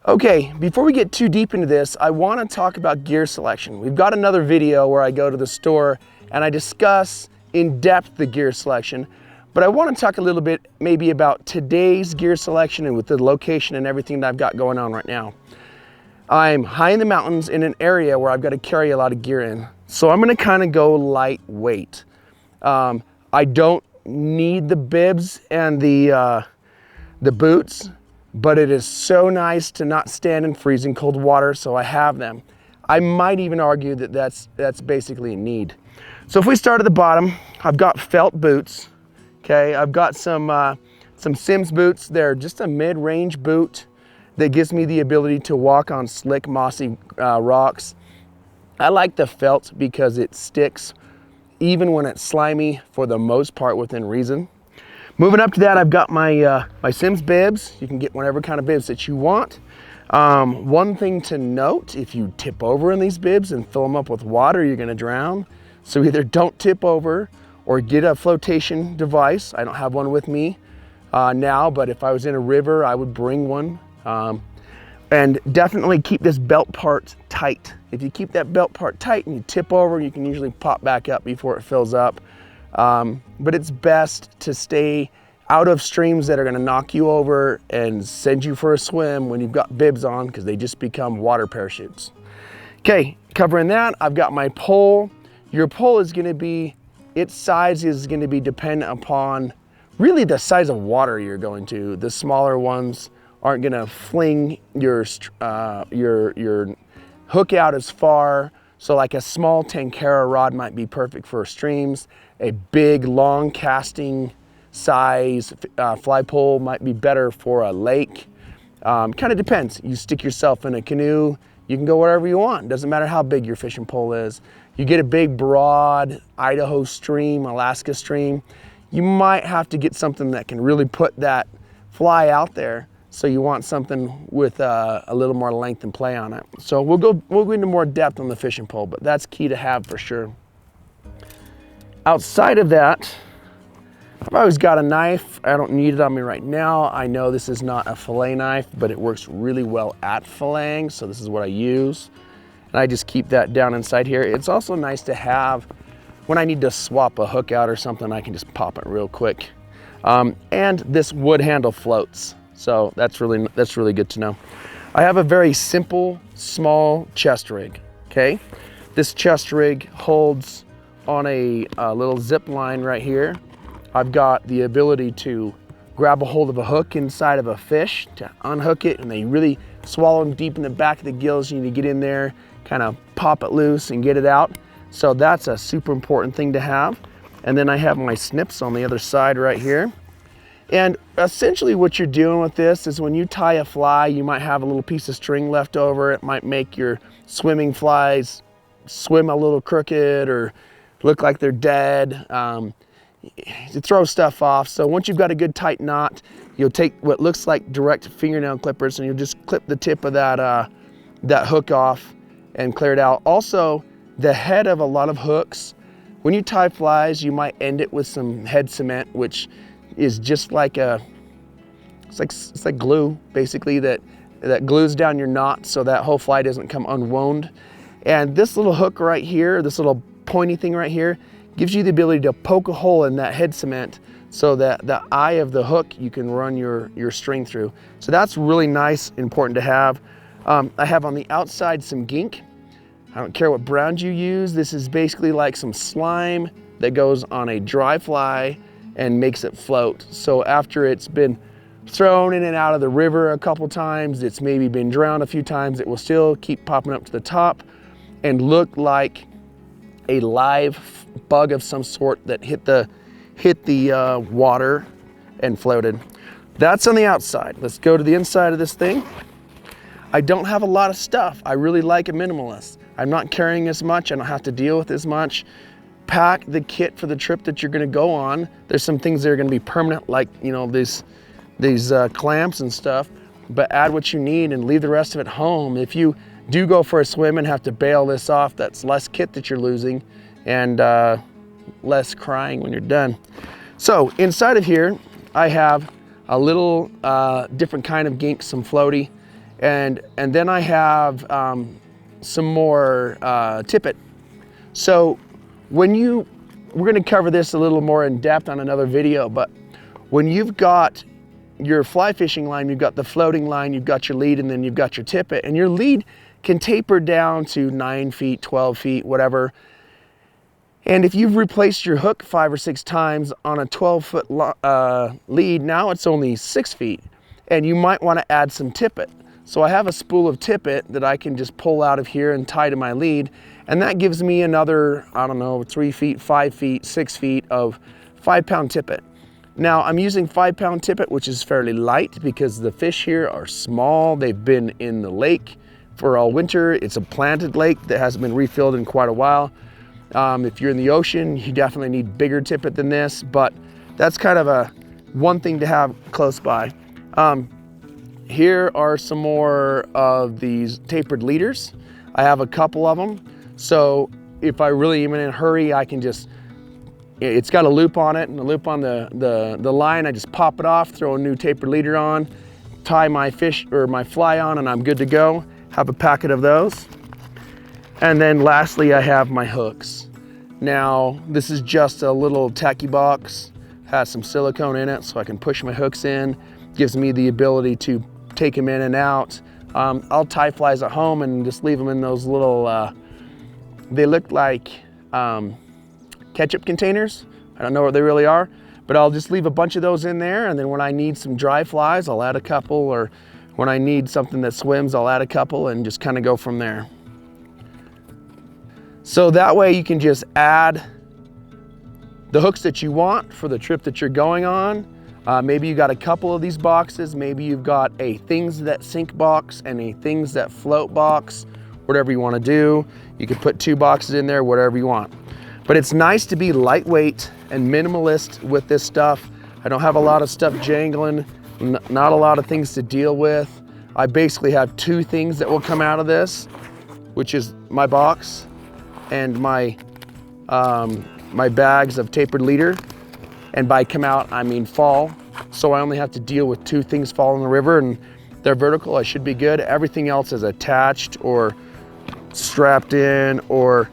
Okay, before we get too deep into this, I want to talk about gear selection. We've got another video where I go to the store and I discuss in depth the gear selection, but I want to talk a little bit maybe about today's gear selection and with the location and everything that I've got going on right now. I'm high in the mountains in an area where I've got to carry a lot of gear in. So I'm going to kind of go lightweight. I don't need the bibs and the boots, but it is so nice to not stand in freezing cold water, so I have them. I might even argue that that's basically a need. So if we start at the bottom, I've got felt boots. Okay, I've got some Simms boots. They're just a mid-range boot that gives me the ability to walk on slick, mossy rocks. I like the felt because it sticks even when it's slimy, for the most part within reason. Moving up to that, I've got my Simms bibs. You can get whatever kind of bibs that you want. One thing to note, if you tip over in these bibs and fill them up with water, you're gonna drown. So either don't tip over or get a flotation device. I don't have one with me now, but if I was in a river, I would bring one. And definitely keep this belt part tight. If you keep that belt part tight and you tip over, you can usually pop back up before it fills up. But it's best to stay out of streams that are gonna knock you over and send you for a swim when you've got bibs on, because they just become water parachutes. Okay, covering that, I've got my pole. Your pole is gonna be, its size is gonna be dependent upon really the size of water you're going to. The smaller ones aren't gonna fling your hook out as far. So like a small Tenkara rod might be perfect for streams. A big, long casting size fly pole might be better for a lake. Kind of depends. You stick yourself in a canoe, you can go wherever you want. Doesn't matter how big your fishing pole is. You get a big, broad Idaho stream, Alaska stream, you might have to get something that can really put that fly out there. So you want something with a little more length and play on it. So we'll go into more depth on the fishing pole, but that's key to have for sure. Outside of that, I've always got a knife. I don't need it on me right now. I know this is not a fillet knife, but it works really well at filleting, so this is what I use. And I just keep that down inside here. It's also nice to have when I need to swap a hook out or something, I can just pop it real quick. And this wood handle floats. So that's really good to know. I have a very simple, small chest rig, okay? This chest rig holds on a little zip line right here. I've got the ability to grab a hold of a hook inside of a fish to unhook it, and they really swallow them deep in the back of the gills. You need to get in there, kind of pop it loose and get it out. So that's a super important thing to have. And then I have my snips on the other side right here. And essentially what you're doing with this is when you tie a fly, you might have a little piece of string left over. It might make your swimming flies swim a little crooked or look like they're dead. You throw stuff off. So once you've got a good tight knot, you'll take what looks like direct fingernail clippers and you'll just clip the tip of that hook off and clear it out. Also, the head of a lot of hooks, when you tie flies, you might end it with some head cement, which is just like it's like glue basically that glues down your knot so that whole fly doesn't come unwound. And this little hook right here, this little pointy thing right here, gives you the ability to poke a hole in that head cement so that the eye of the hook you can run your string through. So that's really nice, important to have. I have on the outside some gink. I don't care what brand you use. This is basically like some slime that goes on a dry fly and makes it float. So after it's been thrown in and out of the river a couple times, it's maybe been drowned a few times, it will still keep popping up to the top and look like a live bug of some sort that hit the water and floated. That's on the outside. Let's go to the inside of this thing. I don't have a lot of stuff. I really like a minimalist. I'm not carrying as much. I don't have to deal with as much. Pack the kit for the trip that you're gonna go on. There's some things that are gonna be permanent, like these clamps and stuff, but add what you need and leave the rest of it home. If you do go for a swim and have to bail this off, that's less kit that you're losing and less crying when you're done. So inside of here, I have a little different kind of gink, some floaty, And then I have some more tippet. So we're gonna cover this a little more in depth on another video, but when you've got your fly fishing line, you've got the floating line, you've got your lead, and then you've got your tippet, and your lead can taper down to 9 feet, 12 feet, whatever. And if you've replaced your hook 5 or 6 times on a 12-foot lead, now it's only 6 feet, and you might want to add some tippet. So I have a spool of tippet that I can just pull out of here and tie to my lead, and that gives me another, I don't know, 3 feet, 5 feet, 6 feet of 5-pound tippet. Now I'm using 5-pound tippet, which is fairly light because the fish here are small. They've been in the lake for all winter. It's a planted lake that hasn't been refilled in quite a while. If you're in the ocean, you definitely need bigger tippet than this, but that's kind of one thing to have close by. Here are some more of these tapered leaders. I have a couple of them. So if I really am in a hurry, I can just, it's got a loop on it and a loop on the line. I just pop it off, throw a new tapered leader on, tie my fish or my fly on, and I'm good to go. Have a packet of those. And then lastly, I have my hooks. Now, this is just a little tacky box, has some silicone in it so I can push my hooks in. Gives me the ability to take them in and out. I'll tie flies at home and just leave them in those little, they look like ketchup containers. I don't know what they really are, but I'll just leave a bunch of those in there, and then when I need some dry flies, I'll add a couple, or when I need something that swims, I'll add a couple and just kind of go from there. So that way you can just add the hooks that you want for the trip that you're going on. Maybe you got a couple of these boxes. Maybe you've got a things that sink box and a things that float box, whatever you want to do. You could put 2 boxes in there, whatever you want. But it's nice to be lightweight and minimalist with this stuff. I don't have a lot of stuff jangling, not a lot of things to deal with. I basically have 2 things that will come out of this, which is my box and my bags of tapered leader. And by come out, I mean fall. So I only have to deal with 2 things fall in the river, and they're vertical. I should be good. Everything else is attached or strapped in or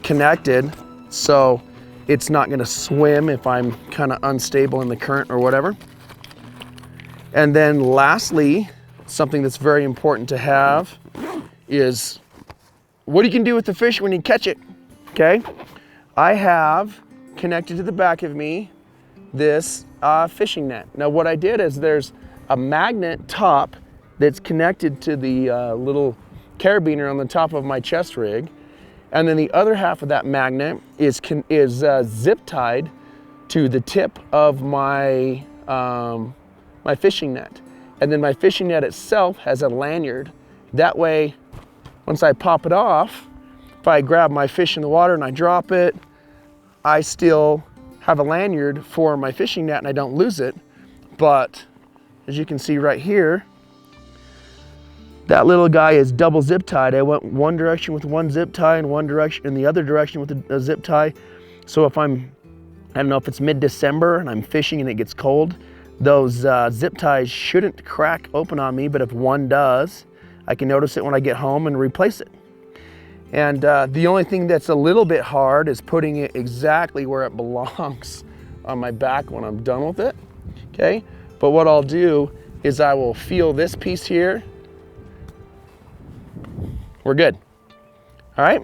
connected. So it's not gonna swim if I'm kind of unstable in the current or whatever. And then lastly, something that's very important to have is what you can do with the fish when you catch it, okay? I have connected to the back of me this fishing net. Now what I did is there's a magnet top that's connected to the little carabiner on the top of my chest rig, and then the other half of that magnet is zip tied to the tip of my my fishing net, and then my fishing net itself has a lanyard. That way, once I pop it off, if I grab my fish in the water and I drop it, I still have a lanyard for my fishing net and I don't lose it. But as you can see right here, that little guy is double zip tied. I went one direction with one zip tie and one direction in the other direction with a zip tie. So if I don't know if it's mid-December and I'm fishing and it gets cold, those zip ties shouldn't crack open on me, but if one does, I can notice it when I get home and replace it. And the only thing that's a little bit hard is putting it exactly where it belongs on my back when I'm done with it, okay? But what I'll do is I will feel this piece here. We're good, all right?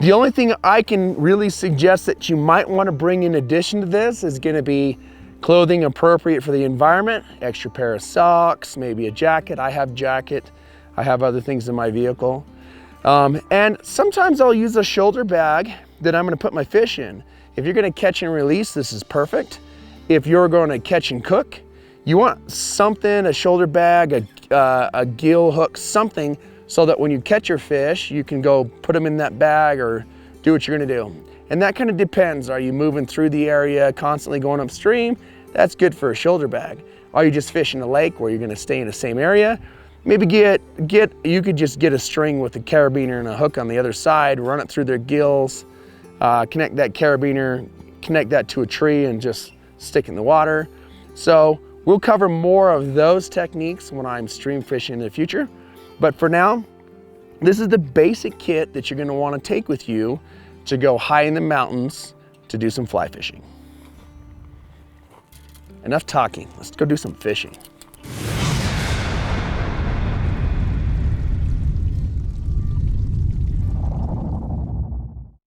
The only thing I can really suggest that you might want to bring in addition to this is going to be clothing appropriate for the environment, extra pair of socks, maybe a jacket. I have jacket. I have other things in my vehicle. And sometimes I'll use a shoulder bag that I'm going to put my fish in. If you're going to catch and release, this is perfect. If you're going to catch and cook, you want something, a shoulder bag, a gill hook, something, so that when you catch your fish, you can go put them in that bag or do what you're going to do. And that kind of depends. Are you moving through the area, constantly going upstream? That's good for a shoulder bag. Are you just fishing a lake where you're going to stay in the same area? Maybe you could just get a string with a carabiner and a hook on the other side, run it through their gills, connect that carabiner, connect that to a tree and just stick in the water. So We'll cover more of those techniques when I'm stream fishing in the future. But for now, this is the basic kit that you're gonna wanna take with you to go high in the mountains to do some fly fishing. Enough talking, let's go do some fishing.